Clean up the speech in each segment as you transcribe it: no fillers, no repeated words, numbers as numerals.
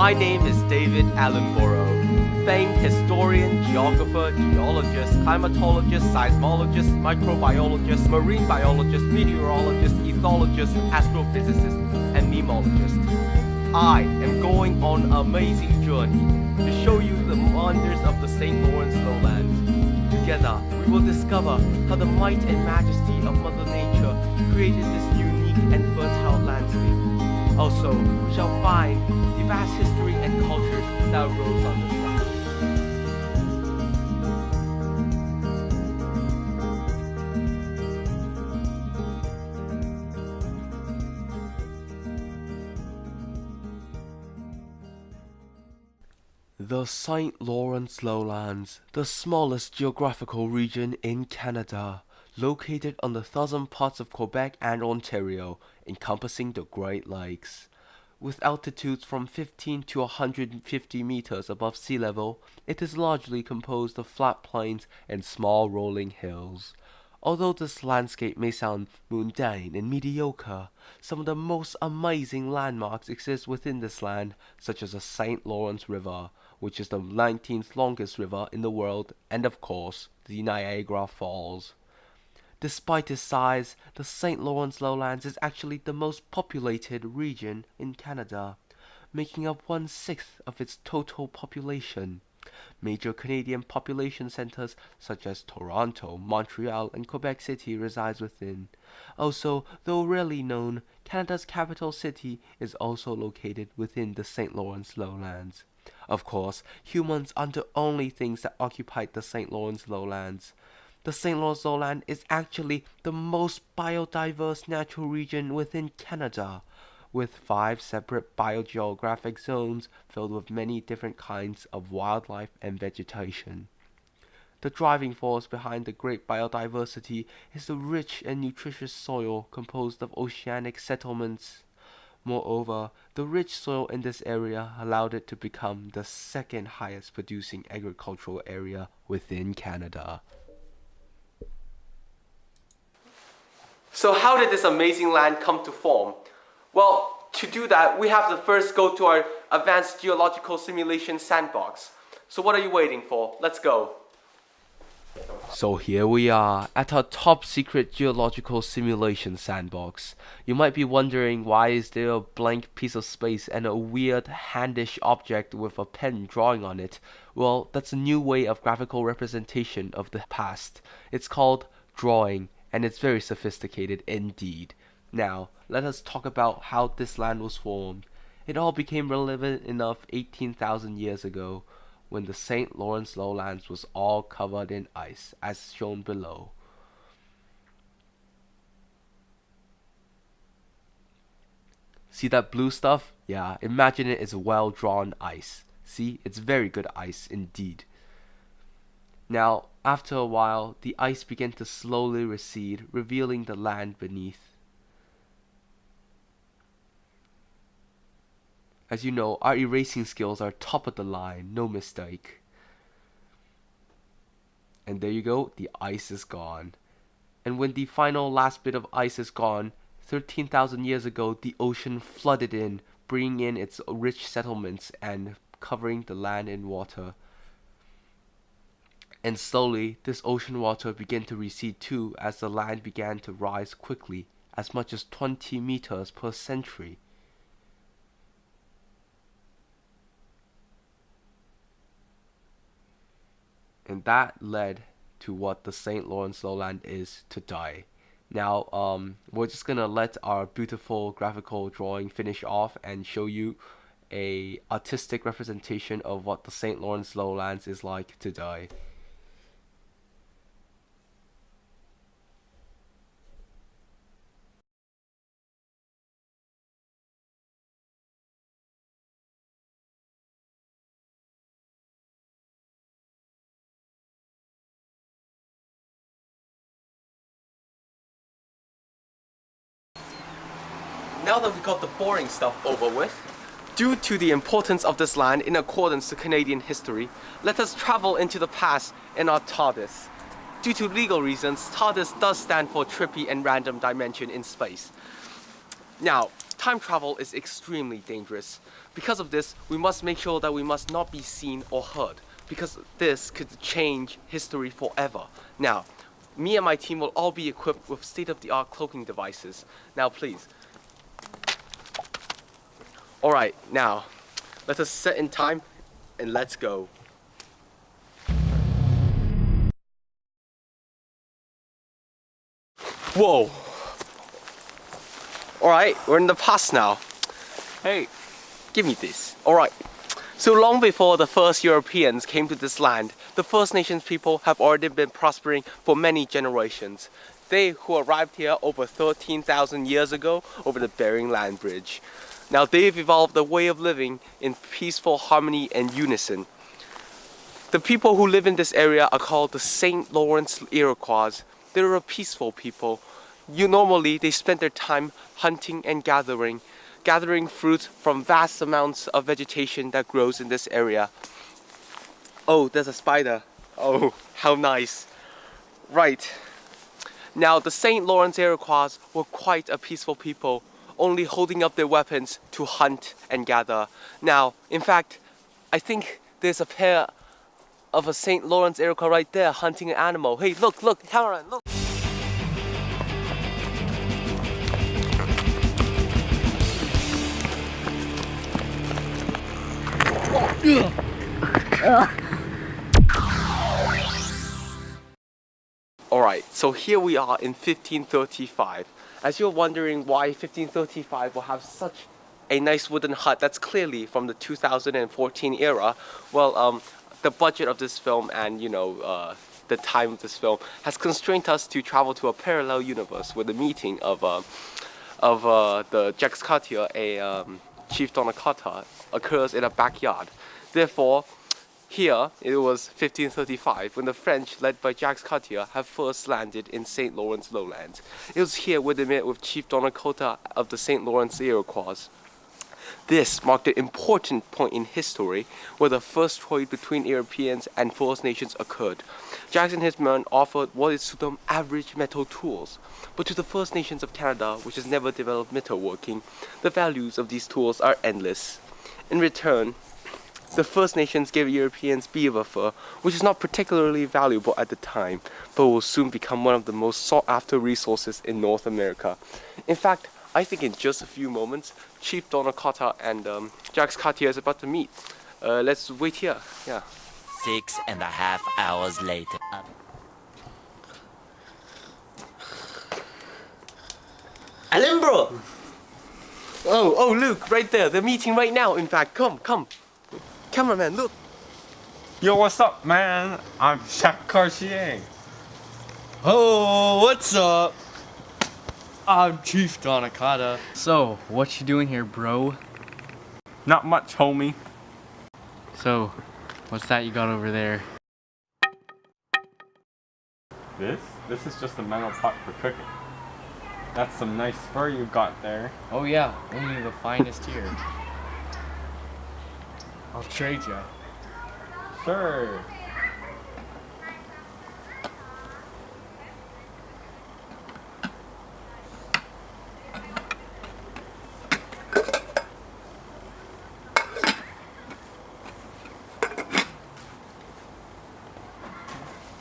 My name is David AllanBro, famed historian, geographer, geologist, climatologist, seismologist, microbiologist, marine biologist, meteorologist, ethologist, astrophysicist, and memologist. I am going on an amazing journey to show you the wonders of the St. Lawrence lowlands. Together, we will discover how the might and majesty of Mother Nature created this unique and fertile landscape. Also, we shall find the vast history and cultures that arose on this land. The St. Lawrence Lowlands, the smallest geographical region in Canada, located on the southern parts of Quebec and Ontario, encompassing the Great Lakes. With altitudes from 15 to 150 meters above sea level, it is largely composed of flat plains and small rolling hills. Although this landscape may sound mundane and mediocre, some of the most amazing landmarks exist within this land, such as the St. Lawrence River, which is the 19th longest river in the world, and of course, the Niagara Falls. Despite its size, the St. Lawrence Lowlands is actually the most populated region in Canada, making up 1/6 of its total population. Major Canadian population centers such as Toronto, Montreal, and Quebec City resides within. Also, though rarely known, Canada's capital city is also located within the St. Lawrence Lowlands. Of course, humans aren't the only things that occupy the St. Lawrence Lowlands. The St. Lawrence Lowland is actually the most biodiverse natural region within Canada, with 5 separate biogeographic zones filled with many different kinds of wildlife and vegetation. The driving force behind the great biodiversity is the rich and nutritious soil composed of oceanic settlements. Moreover, the rich soil in this area allowed it to become the second highest producing agricultural area within Canada. So how did this amazing land come to form? Well, to do that, we have to first go to our advanced geological simulation sandbox. So what are you waiting for? Let's go. So here we are at our top secret geological simulation sandbox. You might be wondering, why is there a blank piece of space and a weird handish object with a pen drawing on it? Well, that's a new way of graphical representation of the past. It's called drawing, and it's very sophisticated indeed. Now, let us talk about how this land was formed. It all became relevant enough 18,000 years ago, when the St. Lawrence Lowlands was all covered in ice, as shown below. See that blue stuff? Yeah, imagine it as well-drawn ice. See, it's very good ice indeed. Now, after a while, the ice began to slowly recede, revealing the land beneath. As you know, our erasing skills are top of the line, no mistake. And there you go, the ice is gone. And when the final last bit of ice is gone, 13,000 years ago, the ocean flooded in, bringing in its rich settlements and covering the land in water. And slowly, this ocean water began to recede too, as the land began to rise quickly, as much as 20 meters per century. And that led to what the St. Lawrence Lowland is today. Now, we're just gonna let our beautiful graphical drawing finish off and show you a artistic representation of what the St. Lawrence Lowlands is like today. Now that we got the boring stuff over with, due to the importance of this land in accordance to Canadian history, let us travel into the past in our TARDIS. Due to legal reasons, TARDIS does stand for trippy and random dimension in space. Now, time travel is extremely dangerous. Because of this, we must make sure that we must not be seen or heard, because this could change history forever. Now, me and my team will all be equipped with state-of-the-art cloaking devices. Now please. Alright, now, let us set in time and let's go. Whoa! Alright, we're in the past now. Hey, give me this. Alright. So long before the first Europeans came to this land, the First Nations people have already been prospering for many generations. They who arrived here over 13,000 years ago over the Bering Land Bridge. Now they've evolved a way of living in peaceful harmony and unison. The people who live in this area are called the St. Lawrence Iroquois. They're a peaceful people. Normally they spend their time hunting and gathering fruit from vast amounts of vegetation that grows in this area. Oh, there's a spider. Oh, how nice. Right. Now, the St. Lawrence Iroquois were quite a peaceful people, only holding up their weapons to hunt and gather. Now, in fact, I think there's a pair of a St. Lawrence Iroquois right there hunting an animal. Hey, look, Cameron, look. Alright, so here we are in 1535. As you're wondering why 1535 will have such a nice wooden hut that's clearly from the 2014 era, well, the budget of this film and, the time of this film has constrained us to travel to a parallel universe where the meeting of the Jax Cartier, a chief Donnacotah, occurs in a backyard. Therefore, here it was 1535 when the French, led by Jax Cartier, have first landed in St. Lawrence lowlands. It was here where they met with Chief Donnacotah of the St. Lawrence Iroquois. This marked an important point in history where the first trade between Europeans and First Nations occurred. Jax and his men offered what is to them average metal tools, but to the First Nations of Canada, which has never developed metalworking, the values of these tools are endless. In return, the First Nations gave Europeans beaver fur, which is not particularly valuable at the time, but will soon become one of the most sought-after resources in North America. In fact, I think in just a few moments, Chief Donnacotah and Jax Cartier is about to meet. Let's wait here. Yeah. 6.5 hours later. AllanBro! Oh, Luke, right there. They're meeting right now. In fact, come. Cameraman, look. Yo, what's up, man? I'm Jacques Cartier. Oh, what's up? I'm Chief Donnacotah. So, what you doing here, bro? Not much, homie. So, what's that you got over there? This is just a metal pot for cooking. That's some nice fur you got there. Oh yeah, only the finest here. I'll trade ya. Sure.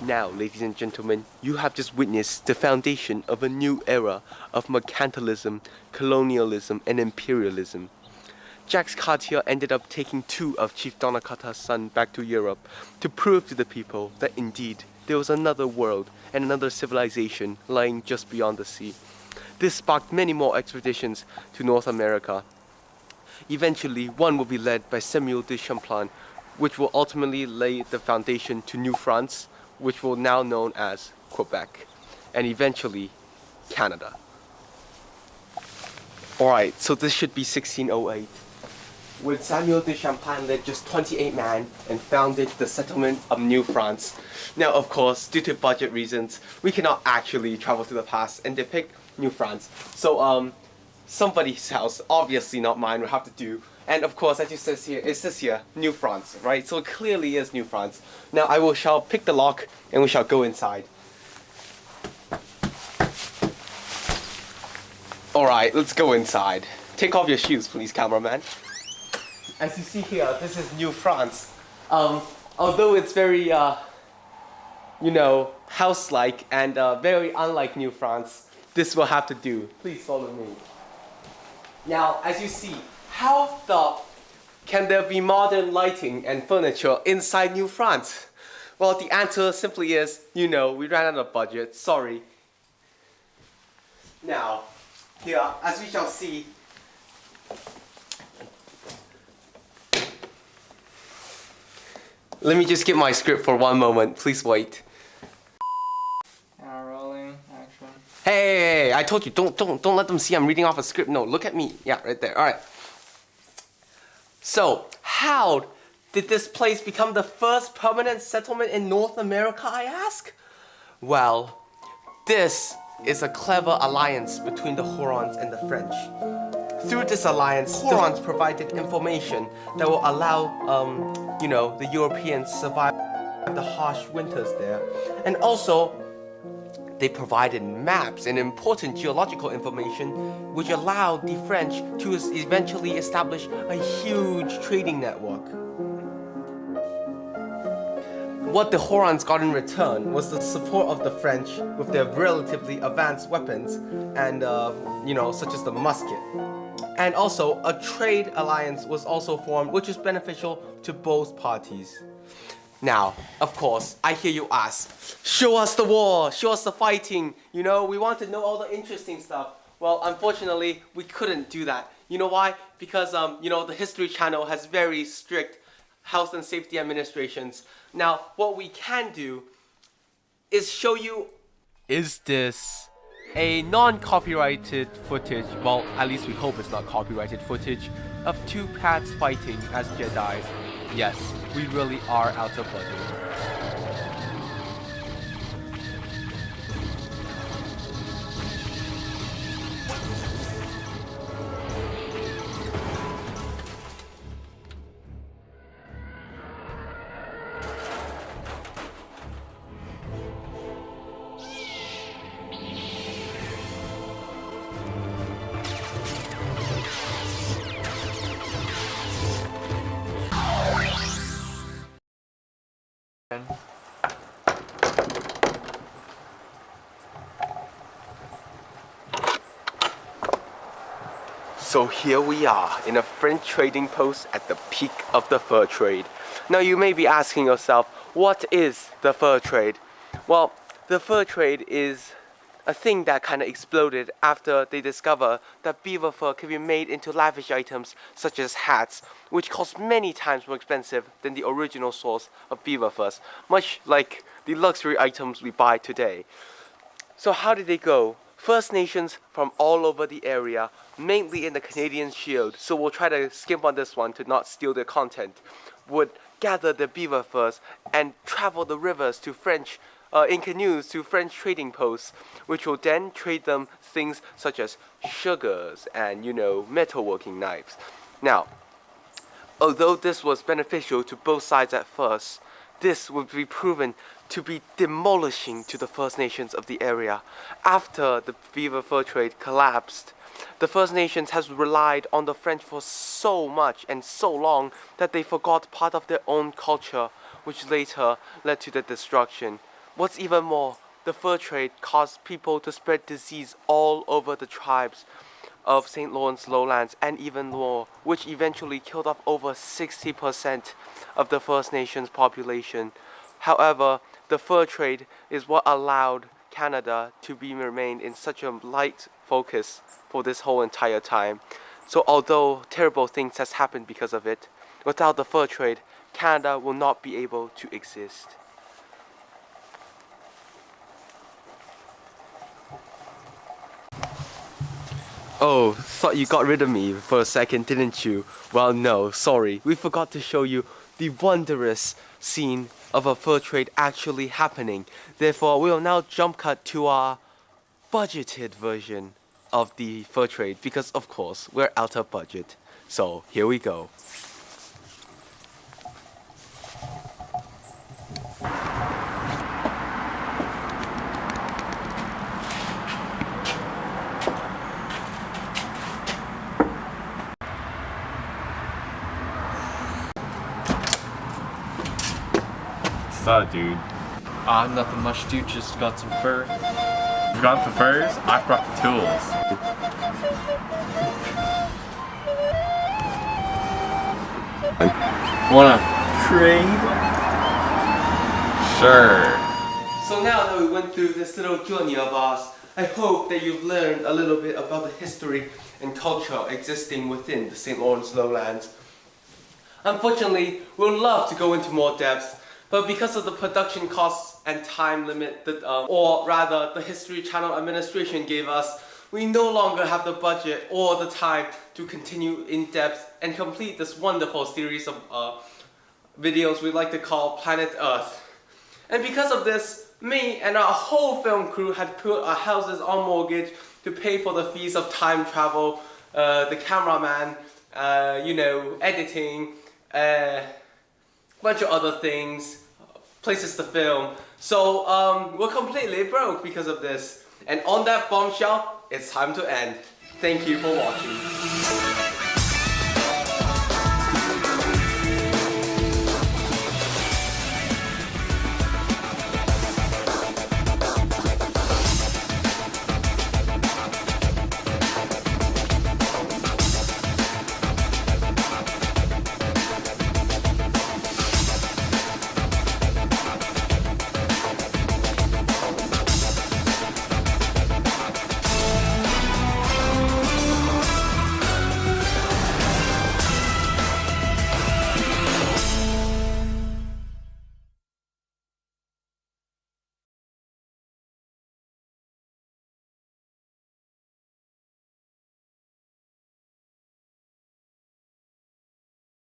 Now, ladies and gentlemen, you have just witnessed the foundation of a new era of mercantilism, colonialism, and imperialism. Jax Cartier ended up taking 2 of Chief Donnacotah's sons back to Europe to prove to the people that indeed there was another world and another civilization lying just beyond the sea. This sparked many more expeditions to North America. Eventually, one will be led by Samuel de Champlain, which will ultimately lay the foundation to New France, which will now known as Quebec, and eventually Canada. Alright, so this should be 1608, when Samuel de Champlain led just 28 men and founded the settlement of New France. Now, of course, due to budget reasons, we cannot actually travel to the past and depict New France. So, somebody's house, obviously not mine, will have to do. And of course, as it says here, New France, right? So it clearly is New France. Now shall pick the lock and we shall go inside. Alright, let's go inside. take off your shoes, please, cameraman. As you see here, this is New France. Although it's very, you know, house-like and very unlike New France, this will have to do. Please follow me. Now, as you see, how can there be modern lighting and furniture inside New France? Well, the answer simply is, you know, we ran out of budget. Sorry. Now, here, as we shall see, let me just get my script for one moment. Please wait. Rolling, action. Hey, I told you, don't let them see I'm reading off a script. No, look at me. Yeah, right there. All right. So, how did this place become the first permanent settlement in North America, I ask? Well, this is a clever alliance between the Hurons and the French. Through this alliance, the Hurons provided information that will allow, you know, the Europeans survive the harsh winters there. And also, they provided maps and important geological information which allowed the French to eventually establish a huge trading network. What the Hurons got in return was the support of the French with their relatively advanced weapons and, you know, such as the musket. And also, a trade alliance was also formed which is beneficial to both parties. Now, of course, I hear you ask, show us the war, show us the fighting, you know, we want to know all the interesting stuff. Well, unfortunately, we couldn't do that. You know why? Because, you know, the History Channel has very strict health and safety administrations. Now, what we can do is show you... Is this a non-copyrighted footage, well, at least we hope it's not copyrighted footage, of two cats fighting as Jedis? Yes, we really are out of budget. So here we are in a French trading post at the peak of the fur trade. Now you may be asking yourself, what is the fur trade? Well, the fur trade is a thing that kind of exploded after they discovered that beaver fur can be made into lavish items such as hats, which cost many times more expensive than the original source of beaver furs, much like the luxury items we buy today. So how did they go? First Nations from all over the area, mainly in the Canadian Shield, so we'll try to skimp on this one to not steal their content, would gather the beaver furs and travel the rivers to in canoes to French trading posts, which will then trade them things such as sugars and, you know, metalworking knives. Now, although this was beneficial to both sides at first, this would be proven to be demolishing to the First Nations of the area. After the beaver fur trade collapsed, the First Nations has relied on the French for so much and so long that they forgot part of their own culture, which later led to their destruction. What's even more, the fur trade caused people to spread disease all over the tribes of St. Lawrence lowlands and even more, which eventually killed off over 60% of the First Nations population. However, the fur trade is what allowed Canada to remain in such a light focus for this whole entire time. So although terrible things has happened because of it, without the fur trade, Canada will not be able to exist. Oh, thought you got rid of me for a second, didn't you? Well, no, sorry. We forgot to show you the wondrous scene of a fur trade actually happening. Therefore, we will now jump cut to our budgeted version of the fur trade because, of course, we're out of budget. So, here we go. What's up, dude? Nothing much, dude. Just got some fur. You got the furs? I've brought the tools. Wanna trade? Sure. So now that we went through this little journey of ours, I hope that you've learned a little bit about the history and culture existing within the St. Lawrence lowlands. Unfortunately, we would love to go into more depth, but because of the production costs and time limit that, or rather the History Channel administration gave us, we no longer have the budget or the time to continue in depth and complete this wonderful series of videos we like to call Planet Earth. And because of this, me and our whole film crew had put our houses on mortgage to pay for the fees of time travel, the cameraman, editing, bunch of other things, places to film. So we're completely broke because of this. And on that bombshell, it's time to end. Thank you for watching.